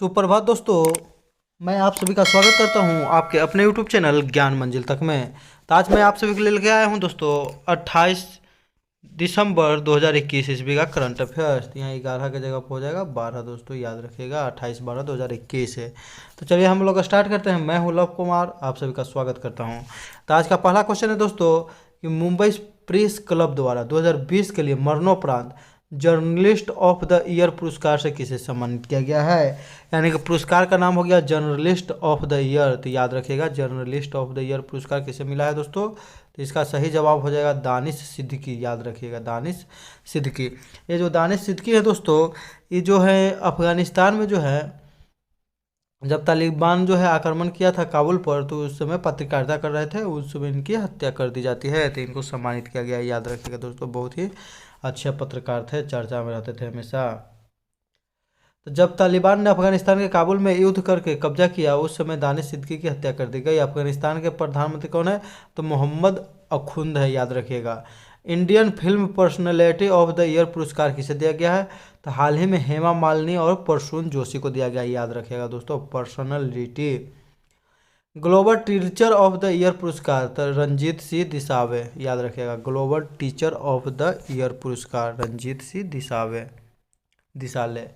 सुप्रभात दोस्तों। मैं आप सभी का स्वागत करता हूं आपके अपने यूट्यूब चैनल ज्ञान मंजिल तक में। तो आज मैं आप सभी के लिए लेके आया हूं दोस्तों 28 दिसंबर 2021 ईस्वी का करंट अफेयर्स। यहाँ 11 की जगह पर हो जाएगा 12 दोस्तों, याद रखिएगा 28/12/2021 है। तो चलिए हम लोग स्टार्ट करते हैं। मैं हूं लव कुमार, आप सभी का स्वागत करता हूं। तो आज का पहला क्वेश्चन है दोस्तों कि मुंबई प्रेस क्लब द्वारा 2020 के लिए मरणोपरांत जर्नलिस्ट ऑफ द ईयर पुरस्कार से किसे सम्मानित किया गया है। यानी कि पुरस्कार का नाम हो गया जर्नलिस्ट ऑफ द ईयर। तो याद रखिएगा जर्नलिस्ट ऑफ द ईयर पुरस्कार किसे मिला है दोस्तों। तो इसका सही जवाब हो जाएगा दानिश सिद्दीकी। याद रखिएगा दानिश सिद्दीकी। ये जो दानिश सिद्दीकी है दोस्तों, ये जो है अफगानिस्तान में जो है जब तालिबान जो है आक्रमण किया था काबुल पर, तो उस समय पत्रकारिता कर रहे थे, उस समय इनकी हत्या कर दी जाती है। तो इनको सम्मानित किया गया। याद रखिएगा दोस्तों, बहुत ही अच्छे पत्रकार थे, चर्चा में रहते थे हमेशा। तो जब तालिबान ने अफगानिस्तान के काबुल में युद्ध करके कब्जा किया, उस समय दानिश सिद्दीकी की हत्या कर दी गई। अफगानिस्तान के प्रधानमंत्री कौन है? तो मोहम्मद अखुंद है। याद रखिएगा। Indian film personality of the year पुरस्कार किसे दिया गया है? तो हाल ही में हेमा मालिनी और प्रसून जोशी को दिया गया। याद रखिएगा दोस्तों, personality. Global teacher of the year पुरस्कार तो रंजीत सिंह दिसावे। याद रखिएगा, global teacher of the year पुरस्कार रंजीत सिंह दिसाले।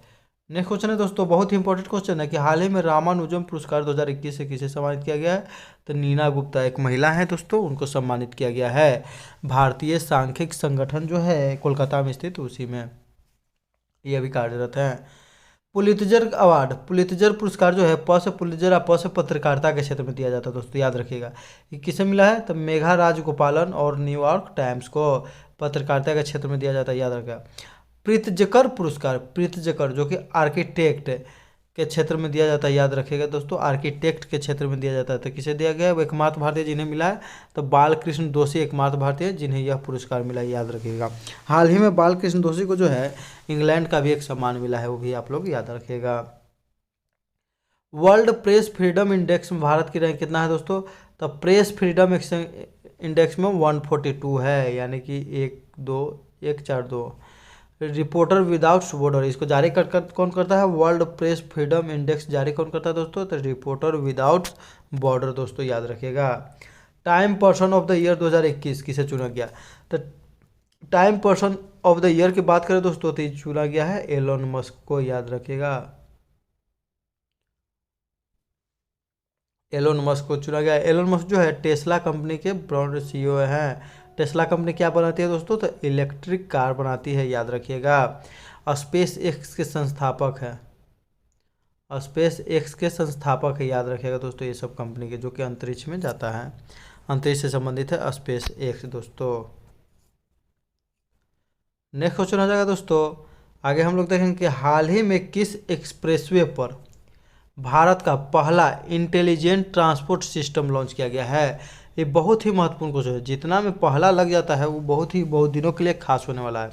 नेक्स्ट क्वेश्चन है दोस्तों, बहुत ही इंपॉर्टेंट क्वेश्चन है कि हाल ही में रामानुजम पुरस्कार 2021 से किसे सम्मानित किया गया है? तो नीना गुप्ता एक महिला है दोस्तों, उनको सम्मानित किया गया है। भारतीय सांख्यिक संगठन जो है कोलकाता में स्थित, उसी में ये भी कार्यरत है। पुलित्जर अवार्ड, पुलित्जर पुरस्कार जो है प से पुलित्जर और प से पत्रकारिता के क्षेत्र में दिया जाता है दोस्तों। याद रखिएगा ये किसे मिला है? तो मेघा राजगोपालन और न्यूयॉर्क टाइम्स को पत्रकारिता के क्षेत्र में दिया जाता है। याद रखिएगा। प्रीतजकर पुरस्कार, प्रीतजकर जो कि आर्किटेक्ट के क्षेत्र में दिया जाता है। याद रखिएगा दोस्तों, आर्किटेक्ट के क्षेत्र में दिया जाता है। तो किसे दिया गया है? वो एकमात्र भारतीय जिन्हें मिला है तो बालकृष्ण दोषी एकमात्र भारतीय जिन्हें यह पुरस्कार मिला है। याद रखिएगा। हाल ही में बालकृष्ण दोषी को जो है इंग्लैंड का भी एक सम्मान मिला है, वो भी आप लोग याद रखिएगा। वर्ल्ड प्रेस फ्रीडम इंडेक्स में भारत की रैंक कितना है दोस्तों? तो प्रेस फ्रीडम इंडेक्स में 142 है, यानी कि 142। रिपोर्टर विदाउट बॉर्डर, इसको जारी कर कौन करता है? वर्ल्ड प्रेस फ्रीडम इंडेक्स जारी कौन करता है दोस्तों? तो रिपोर्टर विदाउट बॉर्डर दोस्तों, याद रखिएगा। Time person of the year 2021 किसे चुना गया? तो time person of the year की बात करें दोस्तों तो चुना गया है एलोन मस्क को। याद रखिएगा, एलोन मस्क को चुना गया। एलोन मस्क जो है टेस्ला कंपनी के ब्रांड सीईओ हैं। टेस्ला कंपनी क्या बनाती है दोस्तों? तो इलेक्ट्रिक कार बनाती है। याद रखिएगा। स्पेस एक्स के संस्थापक है, स्पेस एक्स के संस्थापक है। याद रखिएगा दोस्तों, ये सब कंपनी के जो कि अंतरिक्ष में जाता है, अंतरिक्ष से संबंधित है स्पेस एक्स दोस्तों। नेक्स्ट क्वेश्चन हो जाएगा दोस्तों, आगे हम लोग देखेंगे कि हाल ही में किस एक्सप्रेसवे पर भारत का पहला इंटेलिजेंट ट्रांसपोर्ट सिस्टम लॉन्च किया गया है। ये बहुत ही महत्वपूर्ण क्वेश्चन है, जितना में पहला लग जाता है वो बहुत दिनों के लिए खास होने वाला है।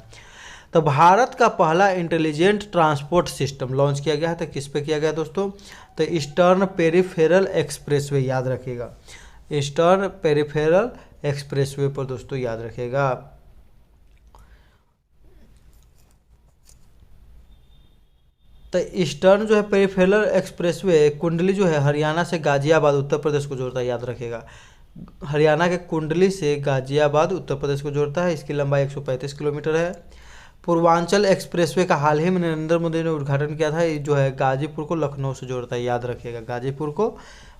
तो भारत का पहला इंटेलिजेंट ट्रांसपोर्ट सिस्टम लॉन्च किया गया है, तो किस पे किया गया दोस्तों? तो ईस्टर्न पेरिफेरल एक्सप्रेसवे। याद रखिएगा, ईस्टर्न पेरिफेरल एक्सप्रेसवे पर दोस्तों, याद रखिएगा। तो ईस्टर्न जो है पेरिफेरल एक्सप्रेसवे कुंडली जो है हरियाणा से गाजियाबाद उत्तर प्रदेश को जोड़ता है। याद रखिएगा, हरियाणा के कुंडली से गाजियाबाद उत्तर प्रदेश को जोड़ता है। इसकी लंबाई 135 किलोमीटर है। पूर्वांचल एक्सप्रेसवे का हाल ही में नरेंद्र मोदी ने उद्घाटन किया था। ये जो है गाजीपुर को लखनऊ से जोड़ता है। याद रखिएगा, गाजीपुर को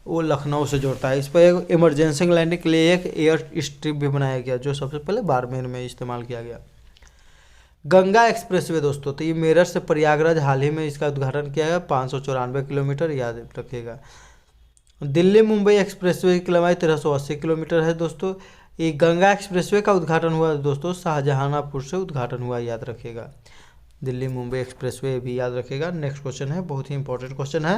वो लखनऊ से जोड़ता है। इस पर एक इमरजेंसी लैंडिंग के लिए एक एयर स्ट्रिप भी बनाया गया, जो सबसे पहले बाड़मेर में इस्तेमाल किया गया। गंगा एक्सप्रेसवे दोस्तों, तो ये मेरठ से प्रयागराज हाल ही में इसका उद्घाटन किया गया, 594 किलोमीटर। याद रखिएगा। दिल्ली मुंबई एक्सप्रेसवे की लंबाई 1380 किलोमीटर है दोस्तों। ये गंगा एक्सप्रेसवे का उद्घाटन हुआ दोस्तों शाहजहानापुर से उद्घाटन हुआ। याद रखिएगा, दिल्ली मुंबई एक्सप्रेसवे भी याद रखिएगा। नेक्स्ट क्वेश्चन है, बहुत ही इंपॉर्टेंट क्वेश्चन है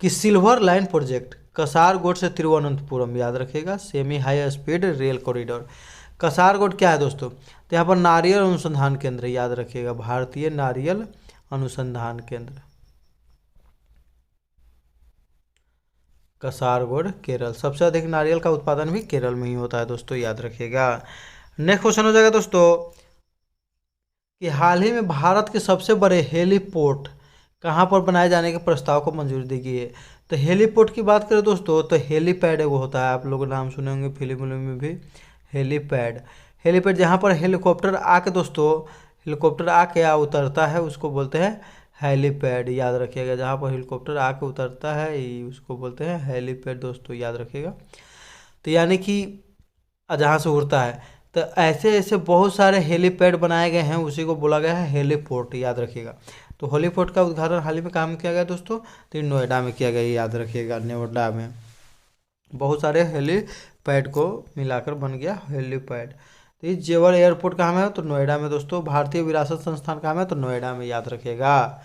कि सिल्वर लाइन प्रोजेक्ट कसारगोड से तिरुवनंतपुरम, याद रखिएगा, semi high speed rail corridor. Kasaragod क्या है दोस्तों? तो यहाँ पर नारियल अनुसंधान केंद्र। याद रखिएगा, भारतीय नारियल अनुसंधान केंद्र, कसारगोड केरल। सबसे अधिक नारियल का उत्पादन भी केरल में ही होता है दोस्तों, याद रखिएगा। नेक्स्ट क्वेश्चन हो जाएगा दोस्तों कि हाल ही में भारत के सबसे बड़े हेलीपोर्ट कहाँ पर बनाए जाने के प्रस्ताव को मंजूरी दी गई है। तो हेलीपोर्ट की बात करें दोस्तों तो हेलीपैड एगो होता है, आप लोग नाम सुने होंगे फिल्म में भी, हेलीपैड। हेलीपैड जहाँ पर हेलीकॉप्टर आके दोस्तों, हेलीकॉप्टर आके उतरता है उसको बोलते हैं हेलीपैड, याद रखिएगा। जहाँ पर हेलीकॉप्टर आके उतरता है उसको बोलते हैं हेलीपैड दोस्तों, याद रखिएगा। तो यानी कि जहाँ से उड़ता है। तो ऐसे ऐसे बहुत सारे हेलीपैड बनाए गए हैं, उसी को बोला गया है हेलीपोर्ट, याद रखिएगा। तो हेलीपोर्ट का उद्घाटन हाल ही में काम किया गया दोस्तों, तो ये नोएडा में किया गया, याद रखिएगा, नोएडा में। बहुत सारे हेलीपैड को मिलाकर बन गया हेलीपैड। तो ये जेवर एयरपोर्ट कहाँ में है तो नोएडा में दोस्तों। भारतीय विरासत संस्थान कहाँ में है तो नोएडा में, याद रखिएगा।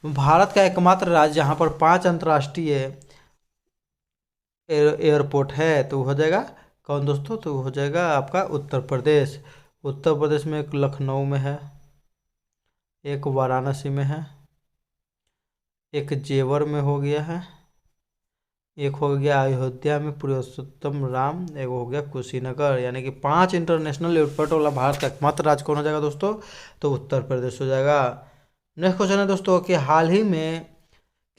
भारत का एकमात्र राज्य जहाँ पर 5 अंतर्राष्ट्रीय एयरपोर्ट है तो हो जाएगा कौन दोस्तों, तो हो जाएगा आपका उत्तर प्रदेश। उत्तर प्रदेश में एक लखनऊ में है, एक वाराणसी में है, एक जेवर में हो गया है, एक हो गया अयोध्या में पुरुषोत्तम राम, एक हो गया कुशीनगर। यानी कि 5 इंटरनेशनल एयरपोर्ट वाला भारत का एकमात्र राज्य कौन हो जाएगा दोस्तों, तो उत्तर प्रदेश हो जाएगा। नेक्स्ट क्वेश्चन है दोस्तों कि हाल ही में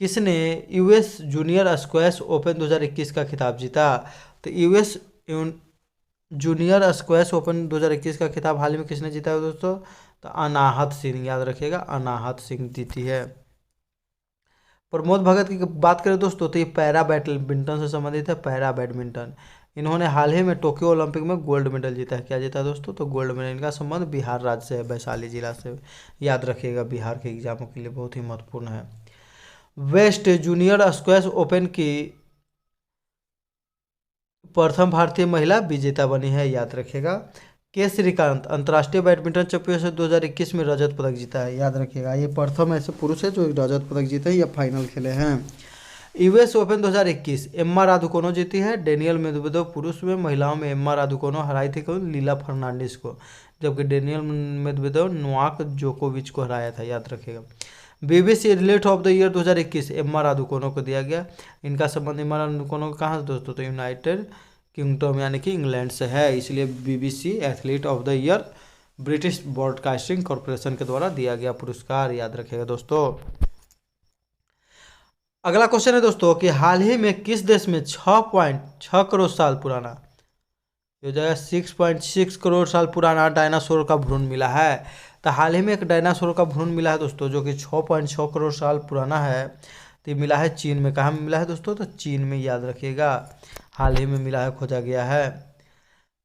किसने यूएस जूनियर स्क्वैश ओपन 2021 का खिताब जीता। तो यूएस जूनियर स्क्वैश ओपन 2021 का खिताब हाल ही में किसने जीता है दोस्तों, तो अनाहत सिंह, याद रखिएगा, अनाहत सिंह जीती है। प्रमोद भगत की बात करें दोस्तों तो ये पैरा बैडमिंटन से संबंधित है, पैरा बैडमिंटन। इन्होंने हाल ही में टोक्यो ओलंपिक में गोल्ड मेडल जीता है। क्या जीता है दोस्तों, तो गोल्ड मेडल। इनका संबंध बिहार राज्य से है, वैशाली जिला से, याद रखिएगा, बिहार के एग्जामों के लिए बहुत ही महत्वपूर्ण है। वेस्ट जूनियर स्क्वैश ओपन की प्रथम भारतीय महिला विजेता बनी है, याद रखिएगा। के श्रीकांत अंतर्राष्ट्रीय बैडमिंटन चैंपियनशिप 2021 में रजत पदक जीता है, याद रखिएगा। ये प्रथम ऐसे पुरुष है जो रजत पदक जीते हैं या फाइनल खेले हैं। यूएस ओपन 2021 एम्मा रादुकोनो जीती है। डेनियल मेदवेदेव पुरुष में, महिलाओं में एम्मा रादुकोनो हराई थी कौन, लीला फर्नांडिस को, जबकि डेनियल मेदवेदेव नोवाक जोकोविच को हराया था, याद रखिएगा। BBC athlete of the year 2021 Emma Raducanu को दिया गया। इनका संबंध एम्मा रादुकोनो कहाँ से दोस्तों, तो यूनाइटेड किंगडम यानी कि इंग्लैंड से है, इसलिए BBC athlete of the year British broadcasting corporation के द्वारा दिया गया पुरस्कार, याद रखिएगा दोस्तों। अगला क्वेश्चन है दोस्तों कि हाल ही में किस देश में 6.6 करोड़ साल पुराना, ये हो जाएगा 6.6 करोड़ साल पुराना डायनासोर का भ्रूण मिला है। तो हाल ही में एक डायनासोर का भ्रूण मिला है दोस्तों जो कि 6.6 करोड़ साल पुराना है। तो ये मिला है चीन में। कहाँ में मिला है दोस्तों, तो चीन में, याद रखिएगा, हाल ही में मिला है, खोजा गया है।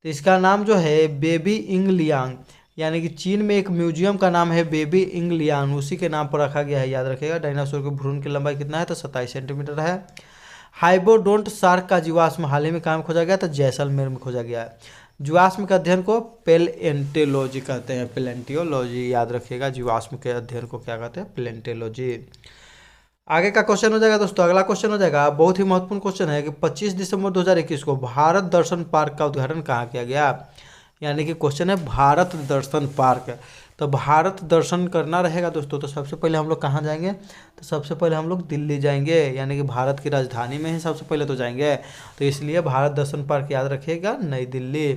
तो इसका नाम जो है बेबी इंगलियांग, यानी कि चीन में एक म्यूजियम का नाम है बेबी इंगलियांग, उसी के नाम पर रखा गया है, याद रखिएगा। डायनासोर के भ्रूण की लंबाई कितना है, तो 27 सेंटीमीटर है। हाइबोडोंट शार्क का जीवाश्म हाल ही में कहाँ खोजा गया, तो जैसलमेर में खोजा गया है। जीवाश्म के अध्ययन को पेलेंटोलॉजी कहते हैं, पेलेंटियोलॉजी, याद रखिएगा। जीवाश्म के अध्ययन को क्या कहते हैं, पेलेंटोलॉजी। आगे का क्वेश्चन हो जाएगा दोस्तों, अगला क्वेश्चन हो जाएगा, बहुत ही महत्वपूर्ण क्वेश्चन है कि 25 दिसंबर 2021 को भारत दर्शन पार्क का उद्घाटन कहाँ किया गया। यानी कि क्वेश्चन है भारत दर्शन पार्क। तो भारत दर्शन करना रहेगा दोस्तों, तो सबसे पहले हम लोग कहाँ जाएंगे, तो सबसे पहले हम लोग दिल्ली जाएंगे, यानी कि भारत की राजधानी में ही सबसे पहले तो जाएंगे। तो इसलिए भारत दर्शन पार्क याद रखिएगा, नई दिल्ली।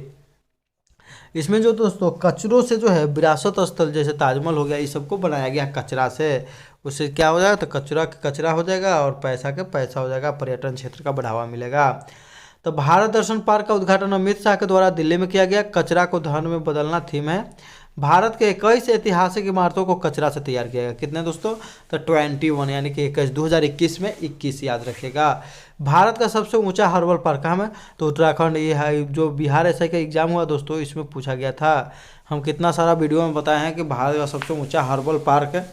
इसमें जो दोस्तों कचरों से जो है विरासत स्थल जैसे ताजमहल हो गया, इस सबको बनाया गया कचरा से। उससे क्या हो जाएगा, तो कचरा का कचरा हो जाएगा और पैसा का पैसा हो जाएगा, पर्यटन क्षेत्र का बढ़ावा मिलेगा। तो भारत दर्शन पार्क का उद्घाटन अमित शाह के द्वारा दिल्ली में किया गया। कचरा को धन में बदलना थीम है। भारत के 21 ऐतिहासिक इमारतों को कचरा से तैयार किया गया। कितने दोस्तों, तो 21, यानी कि 21 2021 में 21, याद रखिएगा। भारत का सबसे ऊंचा हर्बल पार्क कहाँ है, तो उत्तराखंड। ये है जो बिहार एसआई का एग्जाम हुआ दोस्तों, इसमें पूछा गया था। हम कितना सारा वीडियो में बताए हैं कि भारत का सबसे ऊंचा हर्बल पार्क,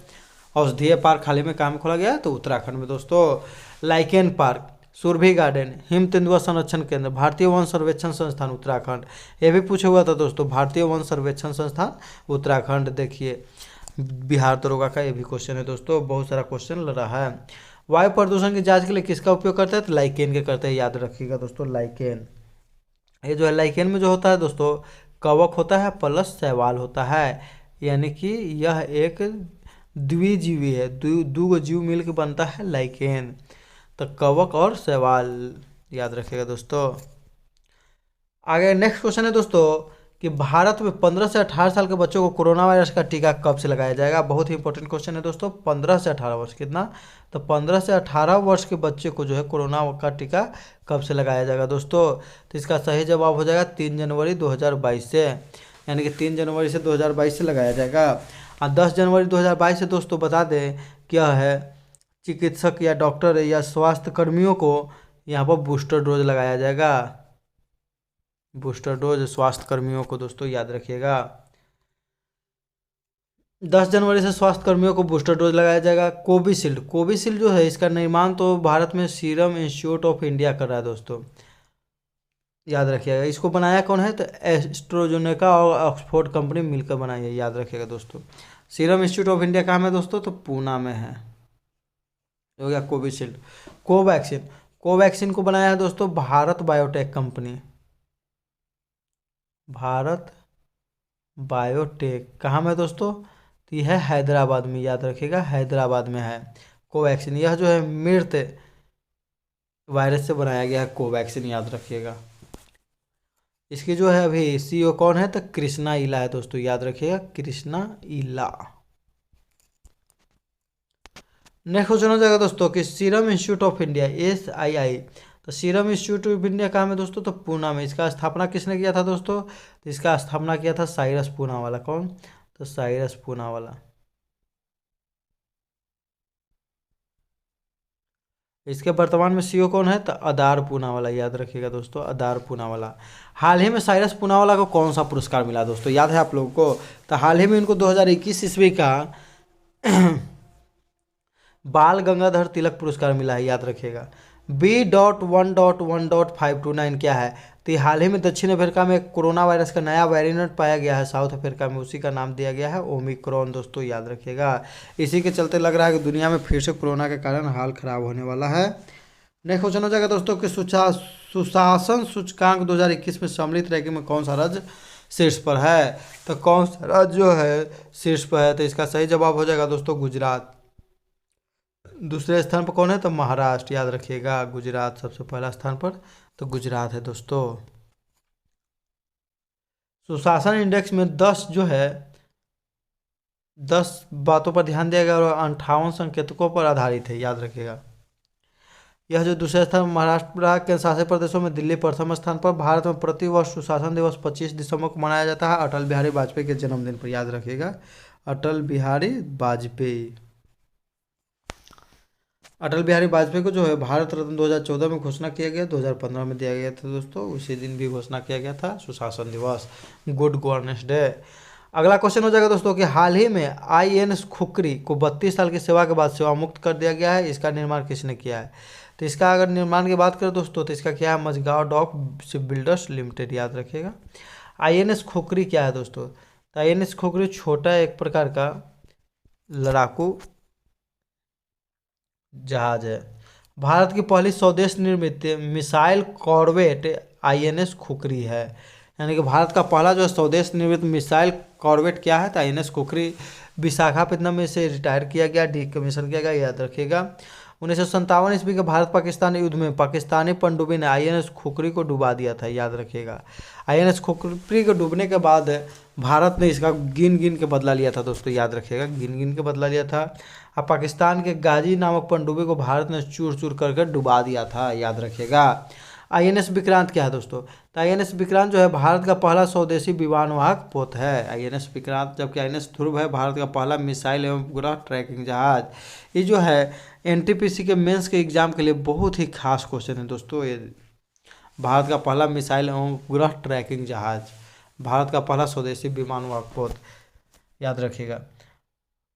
औषधीय पार्क हाल ही में काम खोला गया है, तो उत्तराखंड में दोस्तों। लाइकेन पार्क, सुरभि गार्डन, हिम तेंदुआ संरक्षण केंद्र, भारतीय वन सर्वेक्षण संस्थान उत्तराखंड। ये भी पूछा हुआ था दोस्तों, भारतीय वन सर्वेक्षण संस्थान उत्तराखंड। देखिए बिहार दरोगा का ये भी क्वेश्चन है दोस्तों, बहुत सारा क्वेश्चन लग रहा है। वायु प्रदूषण की जांच के लिए किसका उपयोग करते हैं, तो लाइकेन के करते हैं, याद रखिएगा दोस्तों, लाइकेन। ये जो है लाइकेन में जो होता है दोस्तों, कवक होता है प्लस शैवाल होता है, यानी कि यह एक द्विजीवी है, दो जीव मिल के बनता है लाइकेन। तो कवक और शैवाल, याद रखिएगा दोस्तों। आगे नेक्स्ट क्वेश्चन है दोस्तों कि भारत में 15 से 18 साल के बच्चों को कोरोना वायरस का टीका कब से लगाया जाएगा। बहुत ही इंपॉर्टेंट क्वेश्चन है दोस्तों। 15 से 18 वर्ष, कितना, तो 15 से 18 वर्ष के बच्चे को जो है कोरोना का टीका कब से लगाया जाएगा दोस्तों। तो इसका सही जवाब हो जाएगा 3 जनवरी 2022 से, यानी कि 3 जनवरी से 2022 से लगाया जाएगा। और 10 जनवरी 2022 से दोस्तों बता दें क्या है, चिकित्सक या डॉक्टर या स्वास्थ्य कर्मियों को यहाँ पर बूस्टर डोज लगाया जाएगा। बूस्टर डोज स्वास्थ्य कर्मियों को दोस्तों याद रखिएगा। 10 जनवरी से स्वास्थ्य कर्मियों को बूस्टर डोज लगाया जाएगा। कोविशील्ड, कोविशील्ड जो है इसका निर्माण तो भारत में सीरम इंस्टीट्यूट ऑफ इंडिया कर रहा है दोस्तों, याद रखिएगा। इसको बनाया कौन है, तो एस्ट्रोजेनेका और ऑक्सफोर्ड कंपनी मिलकर बनाई है, याद रखिएगा दोस्तों। सीरम इंस्टीट्यूट ऑफ इंडिया कहाँ में दोस्तों, तो पूना में है। हो गया कोविशील्ड। कोवैक्सीन, कोवैक्सीन को बनाया है दोस्तों Bharat biotech company. Bharat biotech कहाँ में दोस्तों, तो यह है हैदराबाद में, याद रखिएगा हैदराबाद में है कोवैक्सीन। यह जो है मृत वायरस से बनाया गया है कोवैक्सीन, याद रखिएगा। इसकी जो है अभी सीईओ कौन है, तो कृष्णा इला है दोस्तों, याद रखिएगा कृष्णा इला। नेक्स्ट क्वेश्चन हो जाएगा दोस्तों कि serum institute of India SII, तो सीरम इंस्टीट्यूट ऑफ इंडिया कहाँ में दोस्तों, तो पूना में। इसका स्थापना किसने किया था दोस्तों, तो इसका स्थापना किया था साइरस पूनावाला। कौन, तो साइरस पूनावाला। इसके वर्तमान में सीईओ कौन है, तो अदार पूनावाला, याद रखिएगा दोस्तों अदार पूनावाला। हाल ही में साइरस पूनावाला को कौन सा पुरस्कार मिला दोस्तों, याद है आप लोगों को, तो हाल ही में इनको 2021 ईस्वी का बाल गंगाधर तिलक पुरस्कार मिला है, याद रखिएगा। B.1.1.529 क्या है, तो ये हाल ही में दक्षिण अफ्रीका में कोरोना वायरस का नया वेरिएंट पाया गया है साउथ अफ्रीका में, उसी का नाम दिया गया है ओमिक्रॉन दोस्तों, याद रखिएगा। इसी के चलते लग रहा है कि दुनिया में फिर से कोरोना के कारण हाल खराब होने वाला है। नेक्स्ट क्वेश्चन हो जाएगा दोस्तों कि सुशासन सूचकांक 2021 में सम्मिलित रैंकिंग में कौन सा राज्य शीर्ष पर है, तो कौन सा राज्य जो है शीर्ष पर है, तो इसका सही जवाब हो जाएगा दोस्तों गुजरात। दूसरे स्थान पर कौन है, तो महाराष्ट्र, याद रखिएगा। गुजरात सबसे पहला स्थान पर तो गुजरात है दोस्तों। सुशासन इंडेक्स में 10 जो है 10 बातों पर ध्यान दिया गया और 58 संकेतकों पर आधारित है, याद रखिएगा। यह जो दूसरे स्थान महाराष्ट्र के शासित प्रदेशों में दिल्ली प्रथम स्थान पर। भारत में प्रतिवर्ष सुशासन दिवस 25 दिसंबर को मनाया जाता है अटल बिहारी वाजपेयी के जन्मदिन पर, याद रखिएगा अटल बिहारी वाजपेयी। अटल बिहारी वाजपेयी को जो है भारत रत्न 2014 में घोषणा किया गया, 2015 में दिया गया था दोस्तों, उसी दिन भी घोषणा किया गया था सुशासन दिवस, गुड गवर्नेंस डे। अगला क्वेश्चन हो जाएगा दोस्तों कि हाल ही में INS खुखरी को 32 साल की सेवा के बाद सेवा मुक्त कर दिया गया है, इसका निर्माण किसने किया है, तो इसका अगर निर्माण की बात करें दोस्तों तो इसका क्या है, Mazagon dock ship builders limited, याद रखिएगा। INS खुखरी क्या है दोस्तों, तो INS खुखरी छोटा एक प्रकार का लड़ाकू जहाज है। भारत की पहली स्वदेश निर्मित मिसाइल कॉर्वेट INS खुखरी है, यानी कि भारत का पहला जो स्वदेश निर्मित मिसाइल कॉर्वेट क्या है, तो INS खुखरी विशाखापट्टनम में से रिटायर किया गया, डिकमीशन किया गया, याद रखिएगा। 1957 ईस्वी के भारत पाकिस्तान युद्ध में पाकिस्तानी पनडुब्बी ने INS खुखरी को डुबा दिया था, याद रखिएगा। INS खुखरी के डूबने के बाद भारत ने इसका गिन गिन के बदला लिया था दोस्तों, याद रखिएगा गिन गिन के बदला लिया था। अब पाकिस्तान के गाजी नामक पनडुब्बी को भारत ने चूर चूर करके डुबा दिया था, याद रखिएगा। INS विक्रांत क्या है दोस्तों, तो INS विक्रांत जो है भारत का पहला स्वदेशी विमानवाहक पोत है INS विक्रांत, जबकि INS ध्रुव है भारत का पहला मिसाइल एवं उपग्रह ट्रैकिंग जहाज। ये जो है NTPC के मेंस के एग्जाम के लिए बहुत ही खास क्वेश्चन है दोस्तों। ये भारत का पहला मिसाइल एवं उपग्रह ट्रैकिंग जहाज, भारत का पहला स्वदेशी विमानवाहक पोत, याद रखिएगा।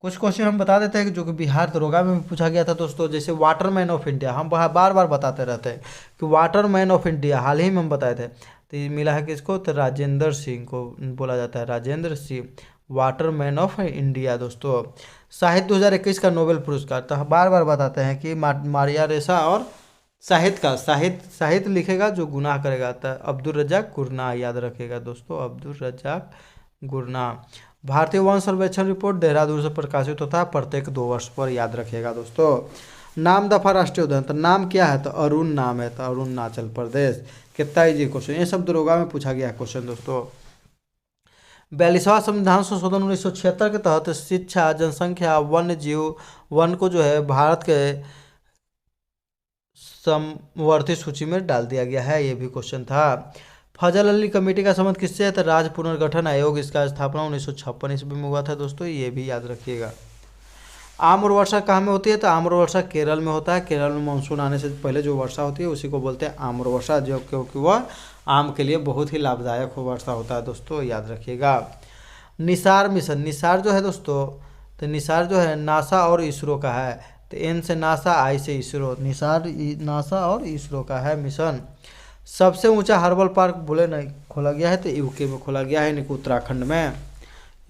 कुछ क्वेश्चन हम बता देते हैं कि जो कि बिहार दरोगा में भी पूछा गया था दोस्तों, जैसे वाटरमैन ऑफ इंडिया, हम बार बार बताते रहते हैं कि वाटरमैन ऑफ इंडिया हाल ही में हम बताए थे, तो ये मिला है किसको, तो राजेंद्र सिंह को बोला जाता है, Rajendra Singh Waterman of India दोस्तों। साहित्य 2021 का नोबेल पुरस्कार, तो बार बार बताते हैं कि मारिया रेसा और साहित्य लिखेगा जो गुनाह करेगा, तो अब्दुल रज्जाक गुरनाह, याद रखेगा दोस्तों अब्दुल रज्जाक गुरनाह। भारतीय वन सर्वेक्षण रिपोर्ट देहरादून से प्रकाशित होता है प्रत्येक 2 वर्ष पर, याद रखिएगा दोस्तों। नाम दफा राष्ट्रीय उद्यान, तो नाम क्या है, तो अरुण नाम है, तो अरुणाचल प्रदेश। कितना इजी क्वेश्चन, ये सब दरोगा में पूछा गया क्वेश्चन दोस्तों। 42वां संविधान संशोधन 1976 के तहत शिक्षा, जनसंख्या, वन्य जीव वन को जो है भारत के समवर्ती सूची में डाल दिया गया है। ये भी क्वेश्चन था। फजल अली कमेटी का संबंध किससे है? तो राज्य पुनर्गठन आयोग, इसका स्थापना 1956 ईस्वी में हुआ था दोस्तों, ये भी याद रखिएगा। आम और वर्षा कहाँ में होती है? तो आम और वर्षा केरल में होता है। केरल में मानसून आने से पहले जो वर्षा होती है उसी को बोलते हैं आम और वर्षा, जो क्योंकि वह आम के लिए बहुत ही लाभदायक वर्षा होता है दोस्तों, याद रखिएगा। निसार मिशन, निसार जो है दोस्तों, तो निसार जो है नासा और इसरो का है। तो एन से नासा, आई से इसरो, निसार नासा और इसरो का है मिशन। सबसे ऊंचा हर्बल पार्क बोले नहीं खोला गया है? तो यूके में खोला गया है, यानी कि उत्तराखंड में।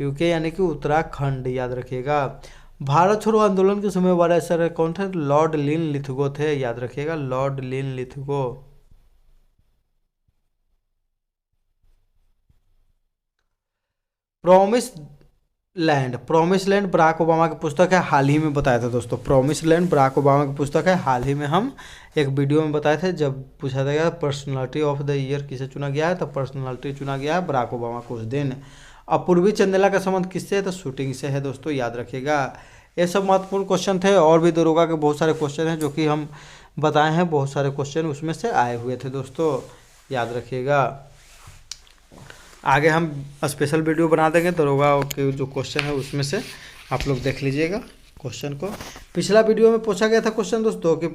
यूके यानी कि उत्तराखंड, याद रखिएगा। भारत छोड़ो आंदोलन के समय बड़ा सर कौन थे? लॉर्ड लिन लिथगो थे, याद रखिएगा, Lord Linlithgow. Promise land, promise land Barack Obama की पुस्तक है, हाल ही में बताया था दोस्तों। प्रॉमिस लैंड बराक ओबामा की पुस्तक है, हाल ही में हम एक वीडियो में बताए थे जब पूछा था पर्सनालिटी ऑफ द ईयर किसे चुना गया है, तो पर्सनालिटी चुना गया है बराक ओबामा को उस दिन। अपूर्वी चंदेला का संबंध किससे है? तो शूटिंग से है दोस्तों, याद रखिएगा। ये सब महत्वपूर्ण क्वेश्चन थे, और भी दरोगा के बहुत सारे क्वेश्चन हैं जो कि हम बताए हैं, बहुत सारे क्वेश्चन उसमें से आए हुए थे दोस्तों, याद रखिएगा। आगे हम स्पेशल वीडियो बना देंगे दरोगा के जो क्वेश्चन है उसमें से, आप लोग देख लीजिएगा क्वेश्चन को। पिछला वीडियो में पूछा गया था क्वेश्चन दोस्तों कि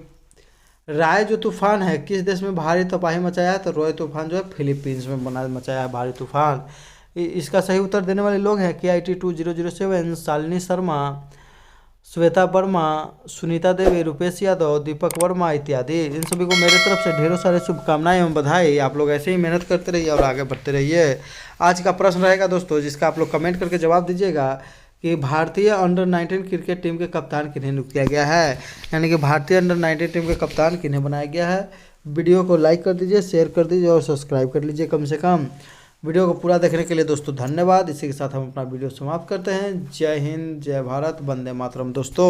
राय जो तूफान है किस देश में भारी तबाही मचाया है? तो रॉय तूफान जो है फिलीपींस में मचाया है भारी तूफान। इसका सही उत्तर देने वाले लोग हैं KIT 2007, शालिनी शर्मा, श्वेता वर्मा, सुनीता देवी, रुपेश यादव, दीपक वर्मा इत्यादि। इन सभी को मेरे तरफ से ढेरों सारे शुभकामनाएं एवं बधाई। आप लोग ऐसे ही मेहनत करते रहिए और आगे बढ़ते रहिए। आज का प्रश्न रहेगा दोस्तों, जिसका आप लोग कमेंट करके जवाब दीजिएगा कि भारतीय अंडर 19 क्रिकेट टीम के कप्तान किन्हें नियुक्त किया गया है, यानी कि भारतीय अंडर 19 टीम के कप्तान किन्हें बनाया गया है। वीडियो को लाइक कर दीजिए, शेयर कर दीजिए और सब्सक्राइब कर लीजिए कम से कम। वीडियो को पूरा देखने के लिए दोस्तों धन्यवाद। इसी के साथ हम अपना वीडियो समाप्त करते हैं। जय हिंद, जय भारत, वंदे मातरम दोस्तों।